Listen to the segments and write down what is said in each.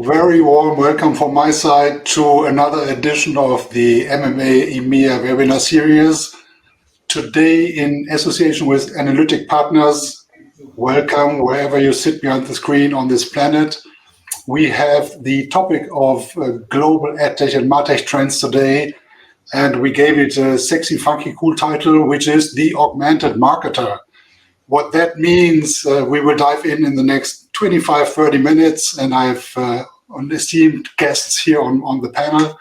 Very warm welcome from my side to another edition of the MMA EMEA webinar series. Today, in association with ANALYTIC Partners, welcome wherever you sit behind the screen on this planet. We have the topic of global AdTech and Martech trends today, and we gave it a sexy, funky, cool title, which is the Augmented Marketer. What that means, we will dive in the next 25-30 minutes, and I have esteemed guests here on the panel.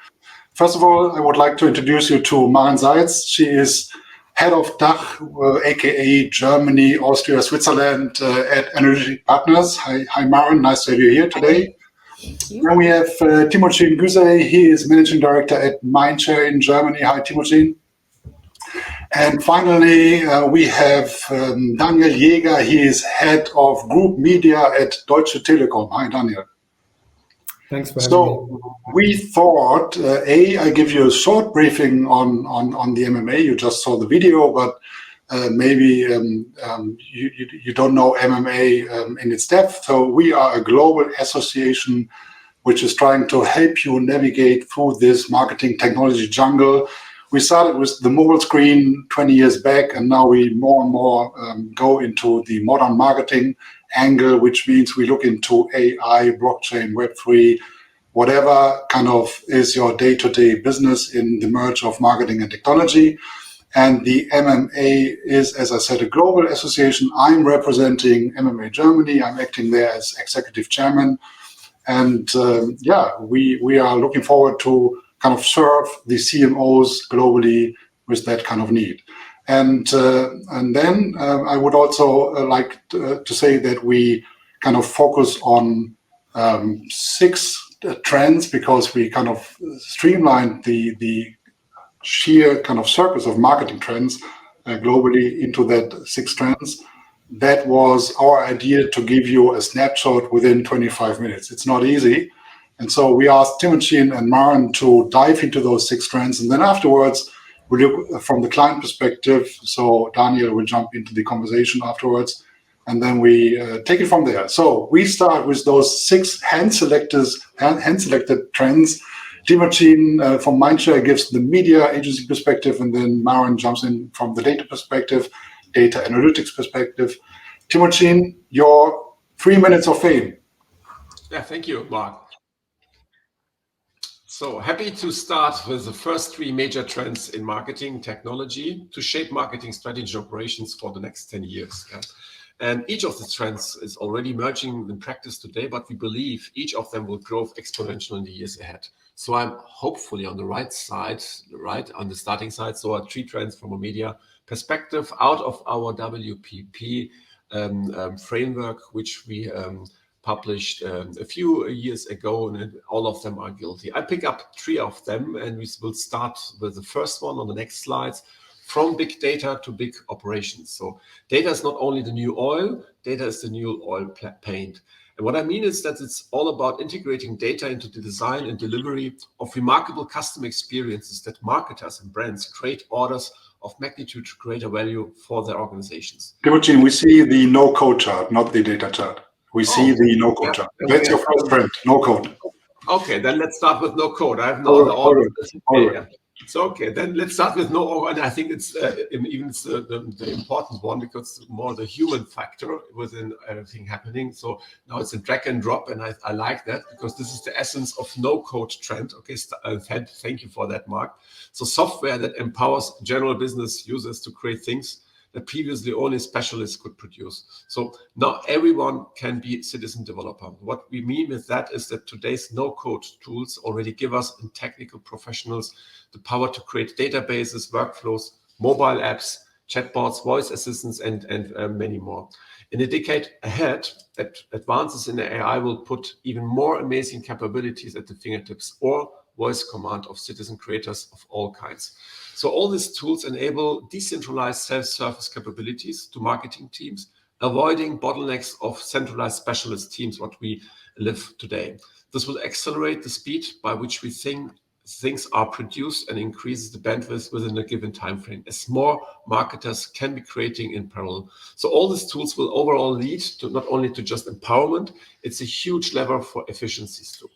First of all, I would like to introduce you to MAREN SEITZ. She is head of DACH, aka Germany, Austria, Switzerland at ANALYTIC Partners. Hi MAREN, nice to have you here today. Then we have TIMUCIN GUZEY. He is managing director at MINDSHARE in Germany. Hi TIMUCIN. And finally, we have Daniel JÄGER. He is head of group media at DEUTSCHE TELEKOM. Hi Daniel. Thanks for having me. So we thought, I give you a short briefing on the MMA. You just saw the video, but maybe you don't know MMA in its depth. So we are a global association which is trying to help you navigate through this marketing technology jungle. We started with the mobile screen 20 years back, and now we more and more go into the modern marketing angle, which means we look into AI, blockchain, Web3, whatever kind of is your day-to-day business in the merge of marketing and technology. And the MMA is, as I said, a global association. I'm representing MMA Germany. I'm acting there as executive chairman. And we are looking forward to kind of serve the CMOs globally with that kind of need. And then I would also like to say that we kind of focus on 6 trends, because we kind of streamlined the sheer kind of circus of marketing trends globally into that 6 trends. That was our idea, to give you a snapshot within 25 minutes. It's not easy. And so we asked TIMUCIN and MAREN to dive into those 6 trends. And then afterwards, we look from the client perspective. So Daniel will jump into the conversation afterwards. And then we take it from there. So we start with those 6 hand-selected trends. TIMUCIN from MINDSHARE gives the media agency perspective, and then MAREN jumps in from the data perspective, data analytics perspective. TIMUCIN, your 3 minutes of fame. Yeah, thank you, Mark. So happy to start with the first 3 major trends in marketing technology to shape marketing strategy operations for the next 10 years. Yeah? And each of the trends is already emerging in practice today, but we believe each of them will grow exponentially in the years ahead. So I'm hopefully on the right side, right on the starting side. So 3 trends from a media perspective out of our WPP framework, which we published a few years ago, and all of them are guilty. I pick up 3 of them, and we will start with the first one on the next slides. From big data to big operations. So data is not only the new oil, data is the new oil paint. And what I mean is that it's all about integrating data into the design and delivery of remarkable customer experiences that marketers and brands create orders of magnitude greater value for their organizations. TIMUCIN, we see the no-code chart, not the data chart. We see the no-code trend. That's your first trend, no-code. Okay, then let's start with no code. I have no All other order. right. Yeah. So okay, then let's start with no. And I think it's the important one, because it's more the human factor within everything happening. So now it's a drag and drop, and I like that, because this is the essence of no code trend. Okay, thank you for that, Mark. So software that empowers general business users to create things that previously only specialists could produce. So now everyone can be citizen developer. What we mean with that is that today's no-code tools already give us technical professionals the power to create databases, workflows, mobile apps, chatbots, voice assistants, and many more. In a decade ahead, advances in AI will put even more amazing capabilities at the fingertips or voice command of citizen creators of all kinds. So all these tools enable decentralized self-service capabilities to marketing teams, avoiding bottlenecks of centralized specialist teams, what we live today. This will accelerate the speed by which we think things are produced and increases the bandwidth within a given time frame, as more marketers can be creating in parallel. So all these tools will overall lead to not only to just empowerment, it's a huge lever for efficiencies too.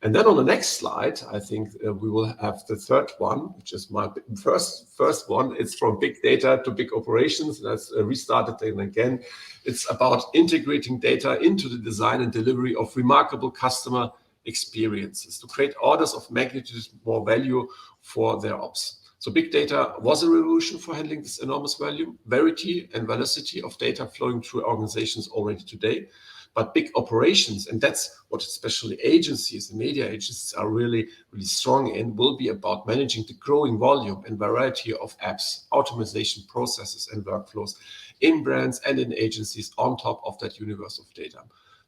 And then on the next slide, I think we will have the third one, which is my first one. It's from big data to big operations. That's restarted then again. It's about integrating data into the design and delivery of remarkable customer experiences to create orders of magnitude more value for their ops. So big data was a revolution for handling this enormous volume, verity and velocity of data flowing through organizations already today. But big operations, and that's what especially agencies and media agencies are really strong in, will be about managing the growing volume and variety of apps, automation processes and workflows in brands and in agencies on top of that universe of data.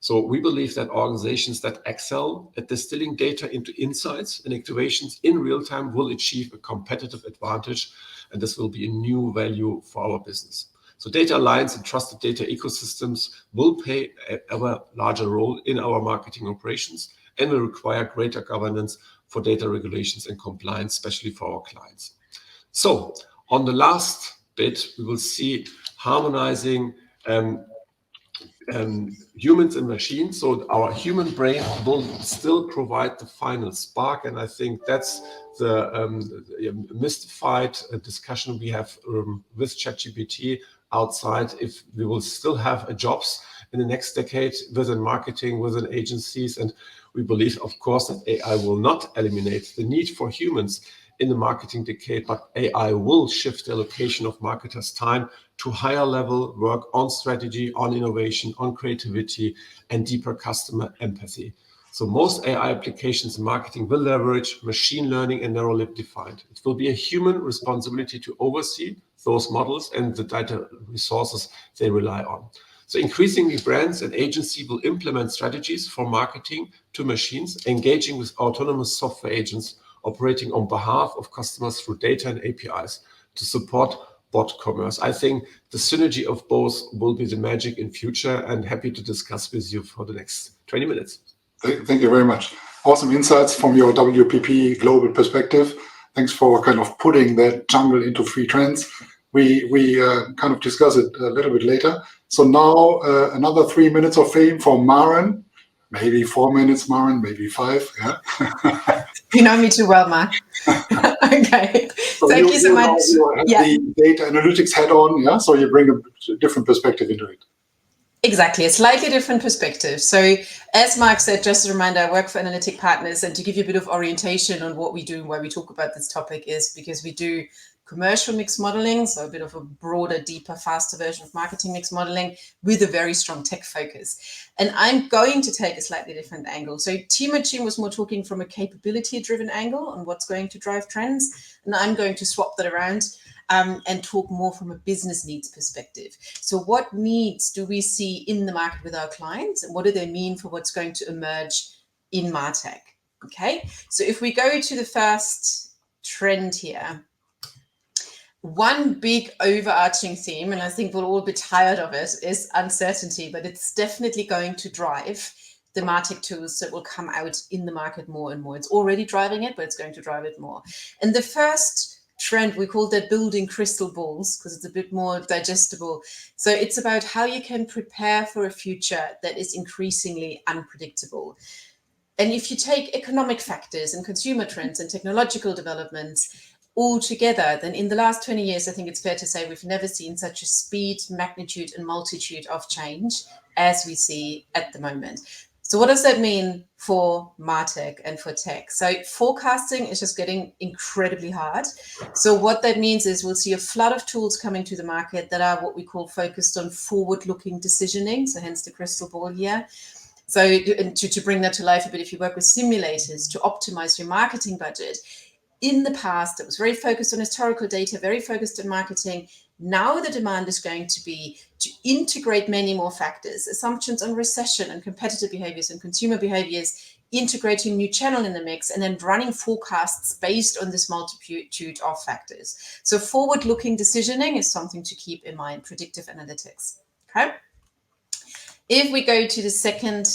So we believe that organizations that excel at distilling data into insights and activations in real time will achieve a competitive advantage, and this will be a new value for our business. So data alliance and trusted data ecosystems will play a ever larger role in our marketing operations and will require greater governance for data regulations and compliance, especially for our clients. So on the last bit, we will see harmonizing humans and machines. So our human brain will still provide the final spark, and I think that's the mystified discussion we have with ChatGPT outside, if we will still have jobs in the next decade within marketing, within agencies. And we believe, of course, that AI will not eliminate the need for humans in the marketing decade, but AI will shift the allocation of marketers' time to higher level work on strategy, on innovation, on creativity, and deeper customer empathy. So most AI applications in marketing will leverage machine learning and narrowly defined. It will be a human responsibility to oversee those models and the data resources they rely on. So increasingly, brands and agencies will implement strategies for marketing to machines, engaging with autonomous software agents operating on behalf of customers through data and APIs to support bot commerce. I think the synergy of both will be the magic in future, and happy to discuss with you for the next 20 minutes. Thank you very much. Awesome insights from your WPP global perspective. Thanks for kind of putting that jungle into 3 trends. We kind of discuss it a little bit later. So now another 3 minutes of fame for MAREN. Maybe 4 minutes, MAREN, maybe 5. Yeah. You know me too well, Mark. Okay. So Thank you so much. You have the data analytics head on, yeah? So you bring a different perspective into it. Exactly, a slightly different perspective. So as Mark said, just a reminder, I work for ANALYTIC Partners, and to give you a bit of orientation on what we do and why we talk about this topic is because we do commercial mix modeling, so a bit of a broader, deeper, faster version of marketing mix modeling with a very strong tech focus. And I'm going to take a slightly different angle. So TIMUCIN was more talking from a capability-driven angle on what's going to drive trends, and I'm going to swap that around and talk more from a business needs perspective. So what needs do we see in the market with our clients, and what do they mean for what's going to emerge in Martech? Okay, so if we go to the first trend here, one big overarching theme, and I think we'll all be tired of it, is uncertainty, but it's definitely going to drive the Martech tools that will come out in the market more and more. It's already driving it, but it's going to drive it more. And the first trend, we call that building crystal balls because it's a bit more digestible. So it's about how you can prepare for a future that is increasingly unpredictable. And if you take economic factors and consumer trends and technological developments all together, then in the last 20 years, I think it's fair to say we've never seen such a speed, magnitude, and multitude of change as we see at the moment. So what does that mean for Martech and for tech? So forecasting is just getting incredibly hard. So what that means is we'll see a flood of tools coming to the market that are what we call focused on forward-looking decisioning, so hence the crystal ball here. So to bring that to life a bit, if you work with simulators to optimize your marketing budget, in the past, it was very focused on historical data, very focused on marketing. Now the demand is going to be to integrate many more factors, assumptions on recession and competitor behaviors and consumer behaviors, integrating new channel in the mix, and then running forecasts based on this multitude of factors. So forward-looking decisioning is something to keep in mind, predictive analytics. Okay. If we go to the second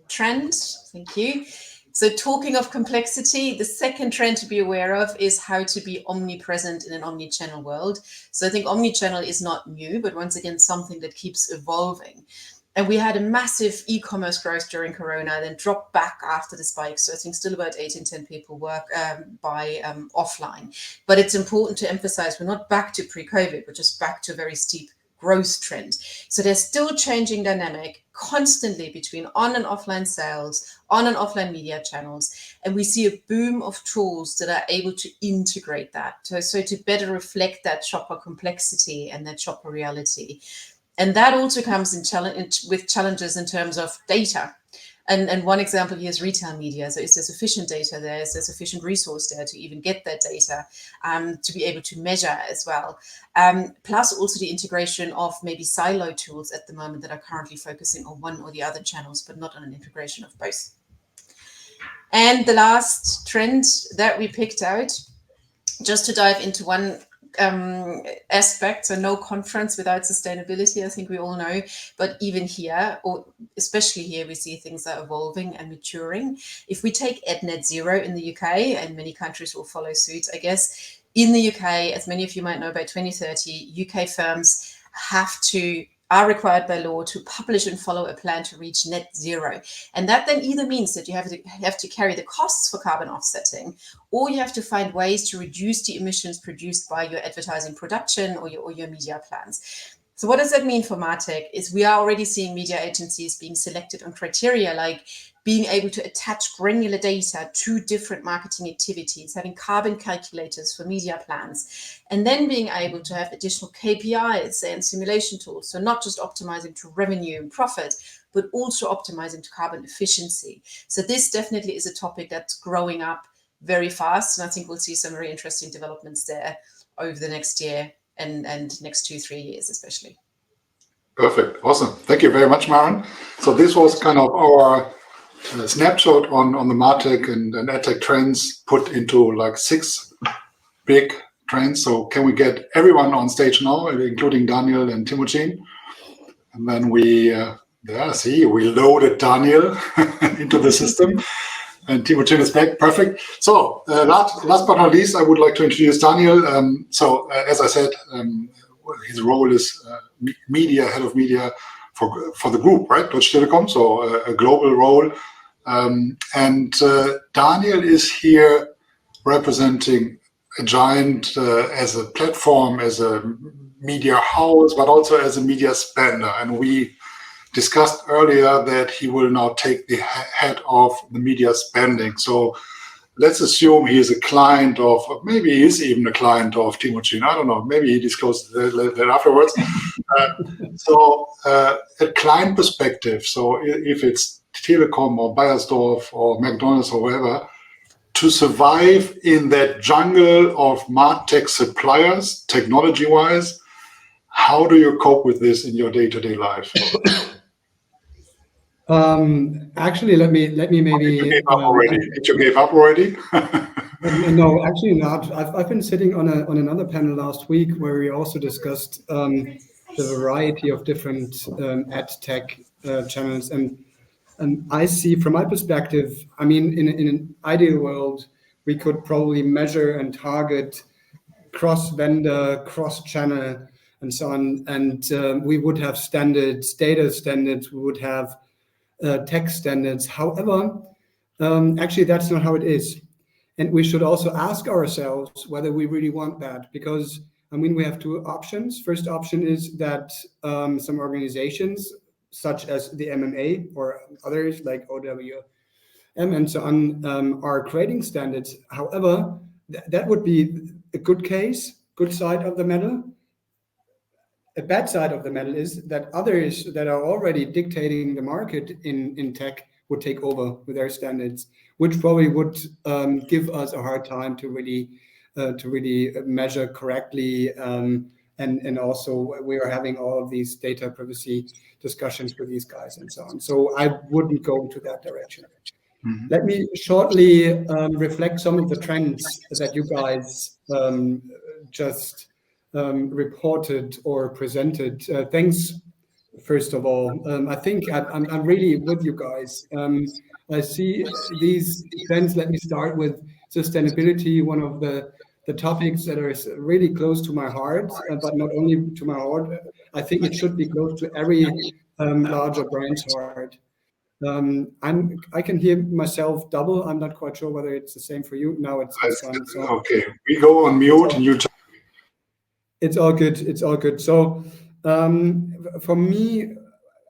trend, thank you. So talking of complexity, the second trend to be aware of is how to be omnipresent in an omnichannel world. So I think omnichannel is not new, but once again, something that keeps evolving. And we had a massive e-commerce growth during Corona, then dropped back after the spike. So I think still about 8 in 10 people work by offline. But it's important to emphasize we're not back to pre-COVID, we're just back to a very steep growth trend. So there's still changing dynamic constantly between on and offline sales, on and offline media channels. And we see a boom of tools that are able to integrate that. So to better reflect that shopper complexity and that shopper reality. And that also comes with challenges in terms of data. And one example here is retail media. So is there sufficient data there? Is there sufficient resource there to even get that data, to be able to measure as well? Plus also the integration of maybe silo tools at the moment that are currently focusing on one or the other channels, but not on an integration of both. And the last trend that we picked out, just to dive into one aspect, so no conference without sustainability, I think we all know, but even here, or especially here, we see things are evolving and maturing. If we take net zero in the UK, and many countries will follow suit, I guess, in the UK, as many of you might know, by 2030, UK firms are required by law to publish and follow a plan to reach net zero. And that then either means that you have to carry the costs for carbon offsetting, or you have to find ways to reduce the emissions produced by your advertising production or your media plans. So what does that mean for Martech is we are already seeing media agencies being selected on criteria like being able to attach granular data to different marketing activities, having carbon calculators for media plans, and then being able to have additional KPIs and simulation tools. So not just optimizing to revenue and profit, but also optimizing to carbon efficiency. So this definitely is a topic that's growing up very fast. And I think we'll see some very interesting developments there over the next year and next 2-3 years, especially. Perfect. Awesome. Thank you very much, Maren. So this was kind of our snapshot on the Martech and AdTech trends put into like 6 big trends. So can we get everyone on stage now, including Daniel and TIMUCIN? And then we loaded Daniel into the system. And TIMUCIN is back. Perfect. So last but not least, I would like to introduce Daniel. As I said, his role is head of media for the group, right? Deutsche Telekom, so a global role. Daniel is here representing a giant as a platform, as a media house, but also as a media spender. And we discussed earlier that he will now take the head of the media spending. So let's assume he is a client of, maybe he is even a client of TIMUCIN. I don't know. Maybe he discloses that afterwards. A client perspective. So if it's Telekom or Bayersdorf or McDonald's or whatever, to survive in that jungle of Martech suppliers, technology-wise, how do you cope with this in your day-to-day life? Actually, let me maybe. Did you give up already? No, actually not. I've been sitting on another panel last week where we also discussed the variety of different ad tech channels, and I see from my perspective, I mean, in an ideal world, we could probably measure and target cross-vendor, cross-channel, and so on. And we would have standards, data standards, we would have tech standards. However, actually, that's not how it is. And we should also ask ourselves whether we really want that, because, I mean, we have two options. First option is that some organizations, such as the MMA or others like OWM and so on, are creating standards. However, that would be a good case, good side of the medal. A bad side of the medal is that others that are already dictating the market in tech would take over with their standards, which probably would give us a hard time to really measure correctly. And also we are having all of these data privacy discussions with these guys and so on. So I wouldn't go to that direction. Mm-hmm. Let me shortly reflect some of the trends that you guys just reported or presented. Thanks, first of all. I think I'm really with you guys. I see these trends. Let me start with sustainability, one of the topics that are really close to my heart, but not only to my heart. I think it should be close to every larger brand's heart. I can hear myself double. I'm not quite sure whether it's the same for you. Now it's fine. So, okay, we go on mute and you. It's all good. It's all good. So for me,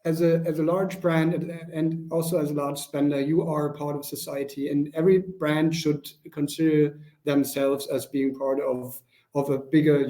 as a large brand and also as a large spender, you are part of society, and every brand should consider themselves as being part of a bigger,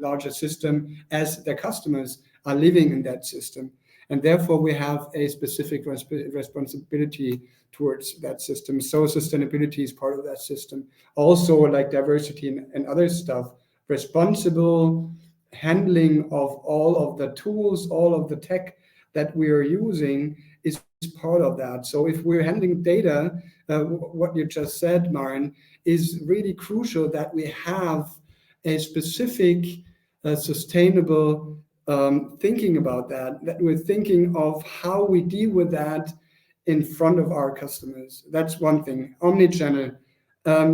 larger system, as their customers are living in that system. And therefore, we have a specific responsibility towards that system. So sustainability is part of that system. Also, like diversity and other stuff, responsible handling of all of the tools, all of the tech that we are using is part of that. So if we're handling data, what you just said, Maren, is really crucial that we have a specific sustainable thinking about that we're thinking of how we deal with that in front of our customers. That's one thing. Omnichannel,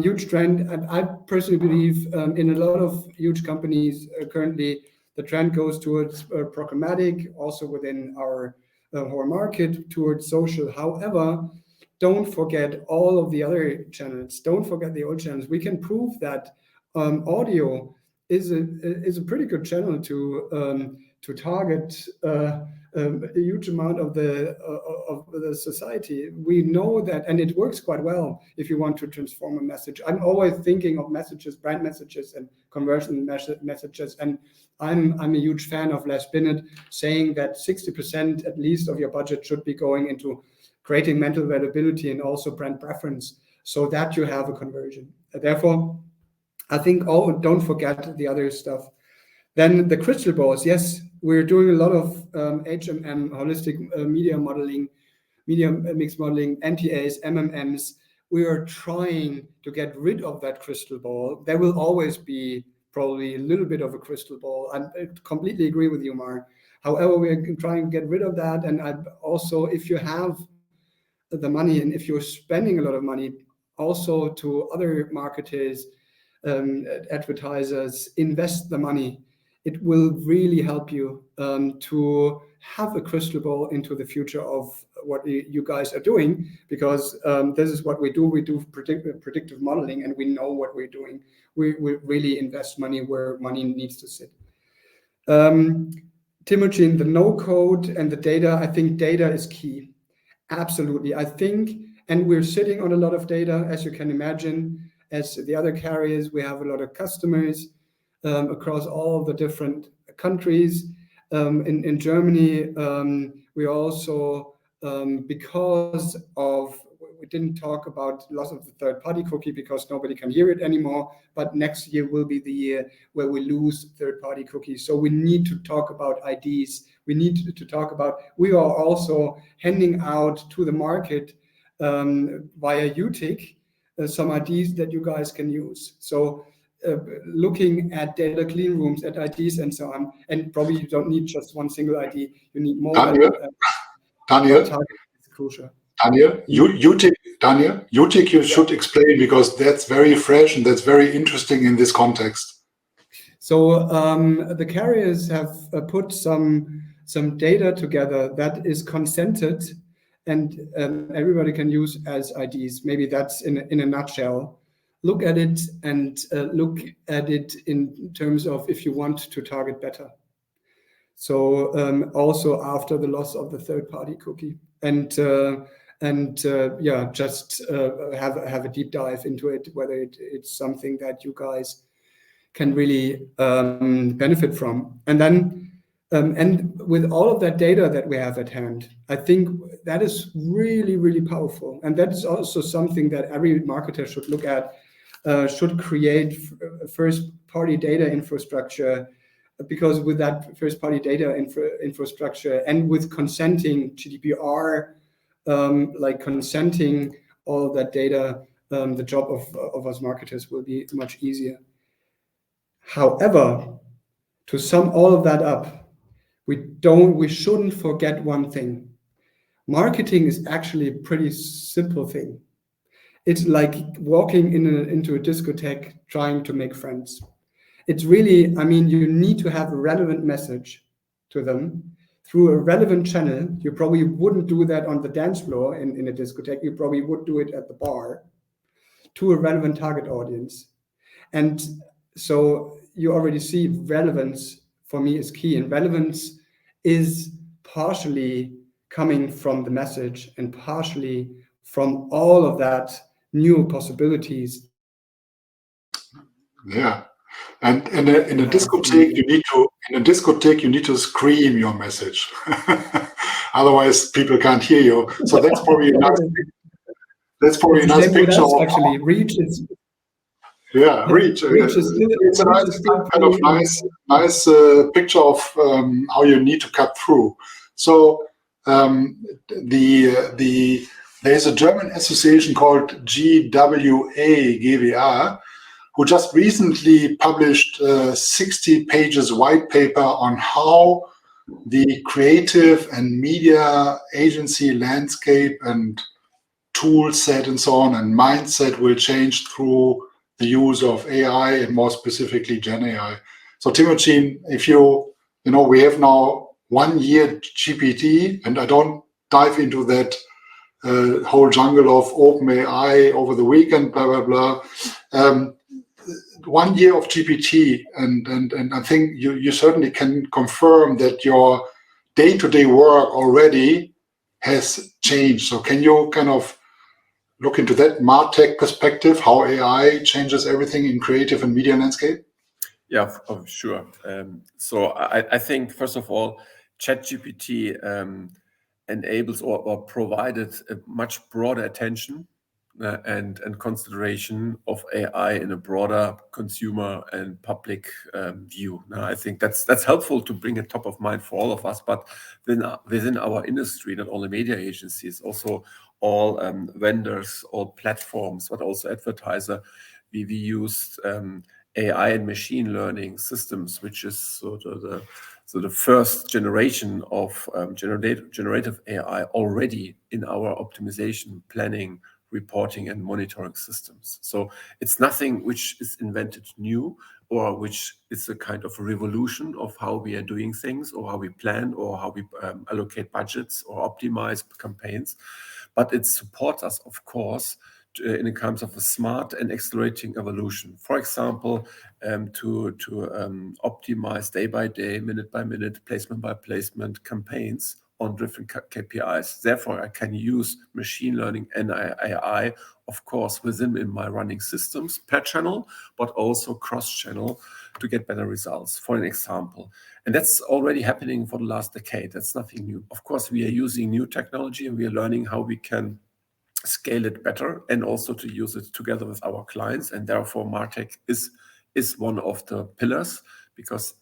huge trend. And I personally believe in a lot of huge companies currently, the trend goes towards programmatic, also within our market, towards social. However, don't forget all of the other channels. Don't forget the old channels. We can prove that audio is a pretty good channel to target a huge amount of the society. We know that, and it works quite well if you want to transform a message. I'm always thinking of messages, brand messages, and conversion messages, and I'm a huge fan of Les Binet saying that 60% at least of your budget should be going into creating mental availability and also brand preference, so that you have a conversion. Therefore, I think, don't forget the other stuff. Then the crystal balls. Yes, we're doing a lot of HMM, holistic media modeling, media mix modeling, NTAs, MMMs. We are trying to get rid of that crystal ball. There will always be probably a little bit of a crystal ball. I completely agree with you, Mar. However, we're trying to get rid of that. And also, if you have the money and if you're spending a lot of money, also to other marketers, advertisers, invest the money. It will really help you to have a crystal ball into the future of what you guys are doing, because this is what we do. We do predictive modeling, and we know what we're doing. We really invest money where money needs to sit. TIMUCIN, the no code and the data, I think data is key. Absolutely. I think, and we're sitting on a lot of data, as you can imagine, as the other carriers. We have a lot of customers across all the different countries. In Germany, we also, because of, we didn't talk about loss of the third-party cookie because nobody can hear it anymore, but next year will be the year where we lose third-party cookies. So we need to talk about IDs. We need to talk about, we are also handing out to the market via UTIC some IDs that you guys can use. So looking at data clean rooms, at IDs and so on, and probably you don't need just one single ID, you need more. Daniel, is crucial. Daniel, UTIC you should explain, because that's very fresh and that's very interesting in this context. So the carriers have put some data together that is consented, and everybody can use as IDs. Maybe that's in a nutshell. Look at it and look at it in terms of if you want to target better. So also after the loss of the third-party cookie, and yeah, just have a deep dive into it, whether it's something that you guys can really benefit from. And then and with all of that data that we have at hand, I think that is really, really powerful. And that is also something that every marketer should look at, should create first-party data infrastructure, because with that first-party data infrastructure and with consenting GDPR, like consenting all that data, the job of us marketers will be much easier. However, to sum all of that up, we shouldn't forget one thing. Marketing is actually a pretty simple thing. It's like walking into a discotheque trying to make friends. It's really, I mean, you need to have a relevant message to them through a relevant channel. You probably wouldn't do that on the dance floor in a discotheque. You probably would do it at the bar to a relevant target audience. And so you already see relevance for me is key. And relevance is partially coming from the message and partially from all of that new possibilities. Yeah. And in a discotheque, you need to scream your message. Otherwise, people can't hear you. So that's probably a nice picture. Actually, reach is. Yeah, reach. It's a nice picture of how you need to cut through. So there's a German association called GWA, who just recently published 60 pages white paper on how the creative and media agency landscape and tool set and so on and mindset will change through the use of AI and more specifically Gen AI. So TIMUCIN, if you know, we have now 1 year GPT, and I don't dive into that whole jungle of OpenAI over the weekend, blah, blah, blah. 1 year of GPT, and I think you certainly can confirm that your day-to-day work already has changed. So can you kind of look into that Martech perspective, how AI changes everything in creative and media landscape? Yeah, sure. So I think, first of all, ChatGPT enables or provided a much broader attention and consideration of AI in a broader consumer and public view. Now, I think that's helpful to bring it top of mind for all of us, but within our industry, not only media agencies, also all vendors, all platforms, but also advertiser, we used AI and machine learning systems, which is sort of the first generation of generative AI already in our optimization, planning, reporting and monitoring systems. So it's nothing which is invented new or which is a kind of a revolution of how we are doing things or how we plan or how we allocate budgets or optimize campaigns. But it supports us, of course, in terms of a smart and accelerating evolution. For example, to optimize day by day, minute by minute, placement by placement campaigns on different KPIs. Therefore, I can use machine learning and AI, of course, in my running systems per channel, but also cross-channel to get better results, for an example. And that's already happening for the last decade. That's nothing new. Of course, we are using new technology and we are learning how we can scale it better and also to use it together with our clients. And therefore, Martech is one of the pillars, because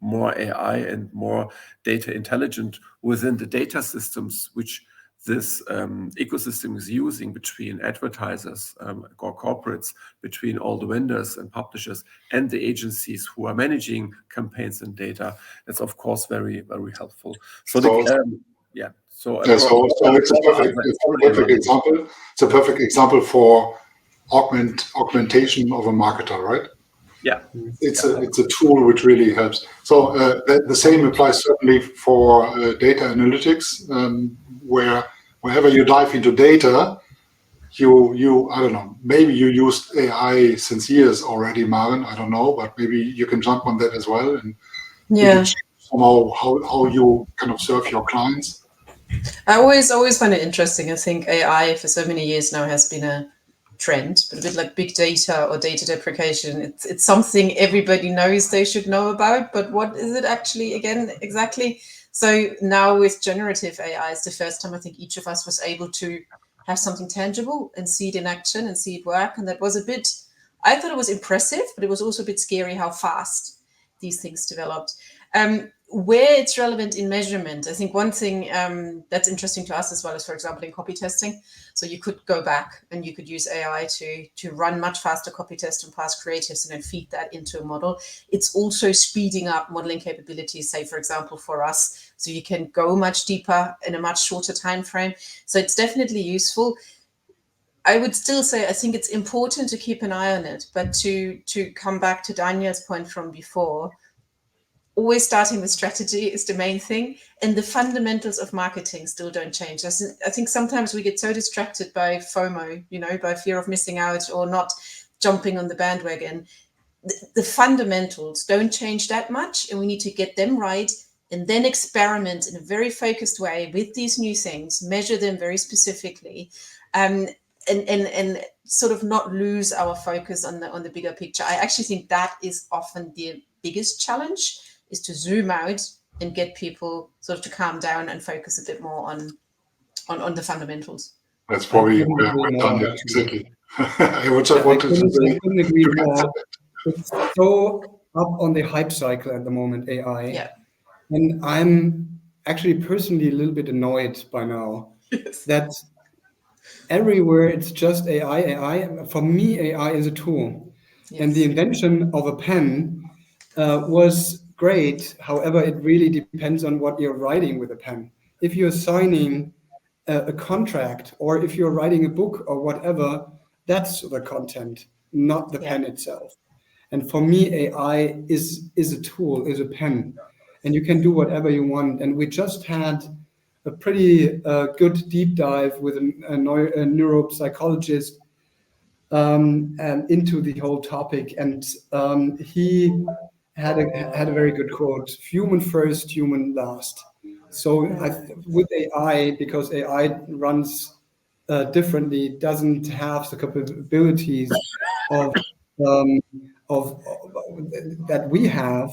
more AI and more data intelligent within the data systems which this ecosystem is using between advertisers or corporates, between all the vendors and publishers and the agencies who are managing campaigns and data, that's of course very, very helpful. So yeah. So it's a perfect example. It's a perfect example for augmentation of a marketer, right? Yeah. It's a tool which really helps. So the same applies certainly for data analytics, wherever you dive into data, you I don't know, maybe you used AI since years already, Maren, I don't know, but maybe you can jump on that as well and somehow how you kind of serve your clients. I always find it interesting. I think AI for so many years now has been a trend, but a bit like big data or data deprecation. It's something everybody knows they should know about, but what is it actually again exactly? So now with generative AI, it's the first time I think each of us was able to have something tangible and see it in action and see it work. And that was a bit, I thought it was impressive, but it was also a bit scary how fast these things developed. Where it's relevant in measurement, I think one thing that's interesting to us as well is, for example, in copy testing. So you could go back and you could use AI to run much faster copy tests and past creatives and then feed that into a model. It's also speeding up modeling capabilities, say, for example, for us. So you can go much deeper in a much shorter time frame. So it's definitely useful. I would still say I think it's important to keep an eye on it, but to come back to Daniel's point from before, always starting with strategy is the main thing, and the fundamentals of marketing still don't change. I think sometimes we get so distracted by FOMO, by fear of missing out or not jumping on the bandwagon. The fundamentals don't change that much, and we need to get them right and then experiment in a very focused way with these new things, measure them very specifically, and sort of not lose our focus on the bigger picture. I actually think that is often the biggest challenge, is to zoom out and get people sort of to calm down and focus a bit more on the fundamentals. That's probably where Daniel exactly. I couldn't agree more. It's so up on the hype cycle at the moment, AI. Yeah. And I'm actually personally a little bit annoyed by now that everywhere it's just AI. For me, AI is a tool. Yes. And the invention of a pen was great. However, it really depends on what you're writing with a pen. If you're signing a contract or if you're writing a book or whatever, that's the content, not the pen itself. And for me, AI is a tool, is a pen, and you can do whatever you want. And we just had a pretty good deep dive with a neuropsychologist and into the whole topic, and he had a very good quote: "Human first, human last." So with AI, because AI runs differently, doesn't have the capabilities of that we have.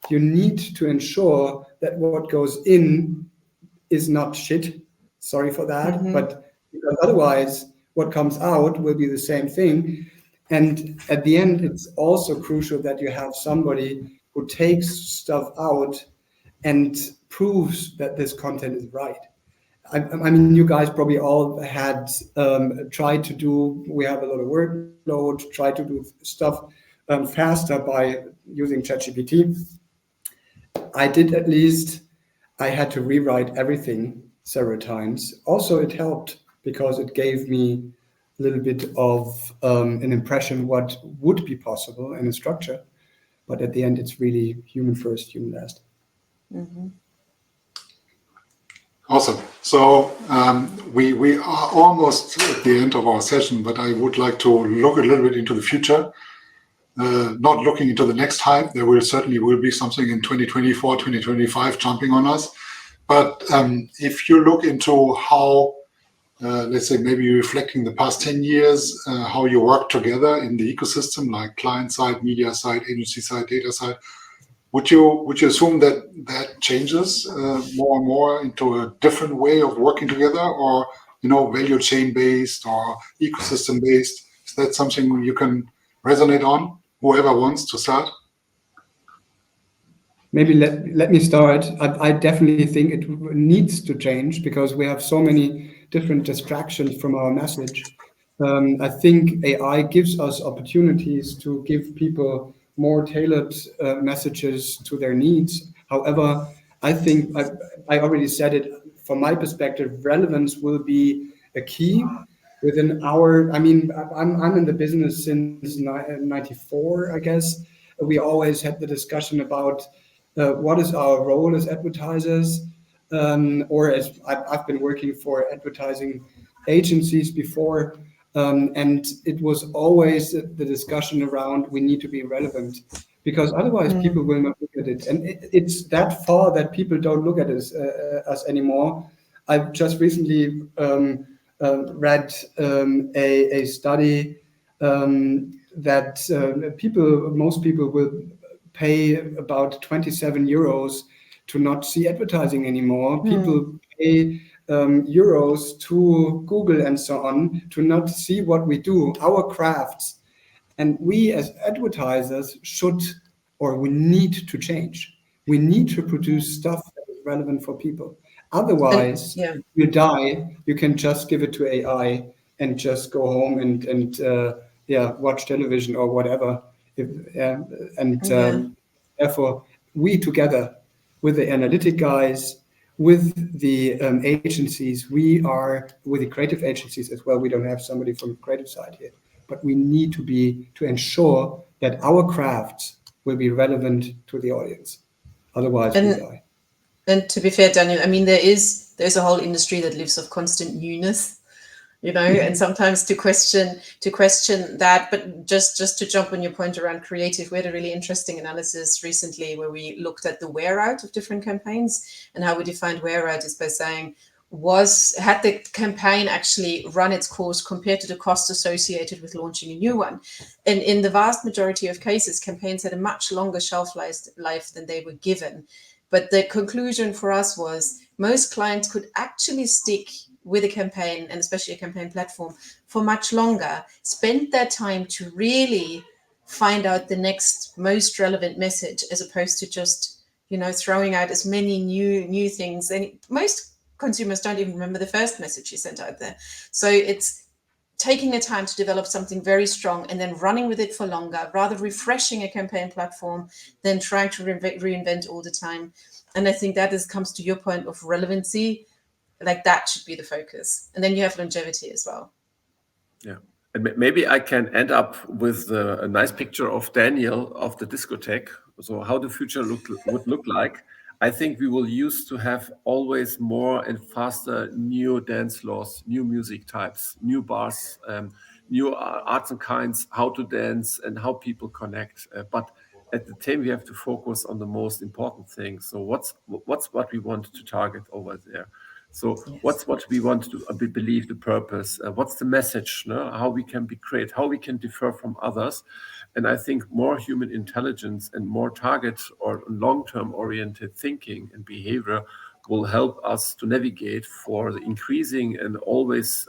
You need to ensure that what goes in is not shit. Sorry for that, but because otherwise, what comes out will be the same thing. And at the end, it's also crucial that you have somebody who takes stuff out and proves that this content is right. I mean, you guys probably all had tried to do, we have a lot of workload, try to do stuff faster by using ChatGPT. I did at least, I had to rewrite everything several times. Also, it helped because it gave me a little bit of an impression what would be possible in a structure. But at the end, it's really human first, human last. Awesome. So we are almost at the end of our session, but I would like to look a little bit into the future. Not looking into the next hype. There will certainly be something in 2024, 2025 jumping on us. But if you look into how, let's say, maybe reflecting the past 10 years, how you work together in the ecosystem, like client side, media side, agency side, data side, would you assume that changes more and more into a different way of working together, or value chain based or ecosystem based? Is that something you can resonate on? Whoever wants to start. Maybe let me start. I definitely think it needs to change because we have so many different distractions from our message. I think AI gives us opportunities to give people more tailored messages to their needs. However, I think I already said it, from my perspective, relevance will be a key within our, I mean, I'm in the business since 94, I guess. we always had the discussion about what is our role as advertisers, or as I've been working for advertising agencies before, and it was always the discussion around we need to be relevant, because otherwise people will not look at it. And it's that far that people don't look at us anymore. I've just recently read a study that most people will pay about 27 euros to not see advertising anymore. People pay euros to Google and so on to not see what we do, our crafts. And we as advertisers we need to change. We need to produce stuff that is relevant for people. Otherwise, you die. You can just give it to AI and just go home and watch television or whatever. Therefore, we together with the analytic guys, with the agencies, with the creative agencies as well. We don't have somebody from the creative side here, but we need to ensure that our crafts will be relevant to the audience. Otherwise, we die. And to be fair, Daniel, I mean, there's a whole industry that lives of constant newness, and sometimes to question that. But just to jump on your point around creative, we had a really interesting analysis recently where we looked at the wear out of different campaigns, and how we defined wear out is by saying, had the campaign actually run its course compared to the cost associated with launching a new one? And in the vast majority of cases, campaigns had a much longer shelf life than they were given. But the conclusion for us was most clients could actually stick with a campaign, and especially a campaign platform, for much longer, spend their time to really find out the next most relevant message, as opposed to just, throwing out as many new things. And most consumers don't even remember the first message you sent out there. So it's taking the time to develop something very strong and then running with it for longer, rather refreshing a campaign platform than trying to reinvent all the time. And I think that comes to your point of relevancy, like that should be the focus. And then you have longevity as well. Yeah. And maybe I can end up with a nice picture of Daniel of the discotheque. So how the future would look like. I think we will use to have always more and faster new dance floors, new music types, new bars, new arts and kinds, how to dance and how people connect. But at the time, we have to focus on the most important thing. So what's what we want to target over there? So what's what we want to believe the purpose? What's the message? How we can be great? How we can differ from others? And I think more human intelligence and more target or long-term oriented thinking and behavior will help us to navigate for the increasing and always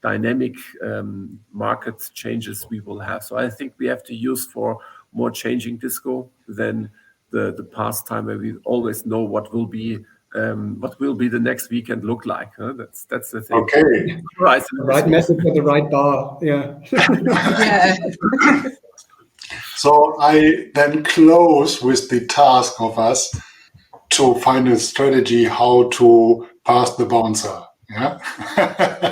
dynamic market changes we will have. So I think we have to use for more changing disco than the past time where we always know what will be the next weekend look like. That's the thing. Okay. Right. The right message at the right bar. Yeah. Yeah. So I then close with the task of us to find a strategy how to pass the bouncer. Yeah.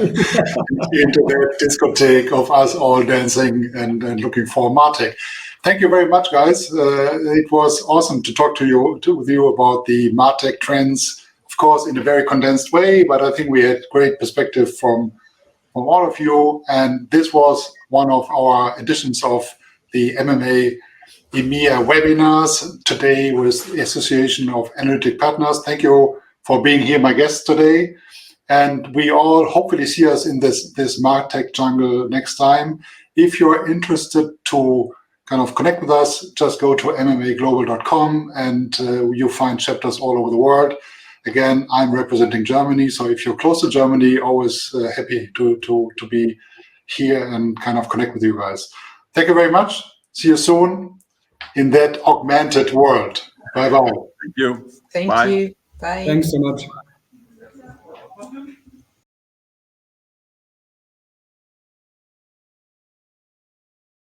Into the discotheque of us all dancing and looking for Martech. Thank you very much, guys. It was awesome to talk with you about the Martech trends, of course, in a very condensed way, but I think we had great perspective from all of you. And this was one of our editions of the MMA EMEA webinars today with the Association of Analytic Partners. Thank you for being here, my guests today. And we all hopefully see us in this Martech jungle next time. If you're interested to kind of connect with us, just go to mmaglobal.com and you'll find chapters all over the world. Again, I'm representing Germany, so if you're close to Germany, always happy to be here and kind of connect with you guys. Thank you very much. See you soon in that augmented world. Bye-bye. Thank you. Thank you. Bye. Thanks so much.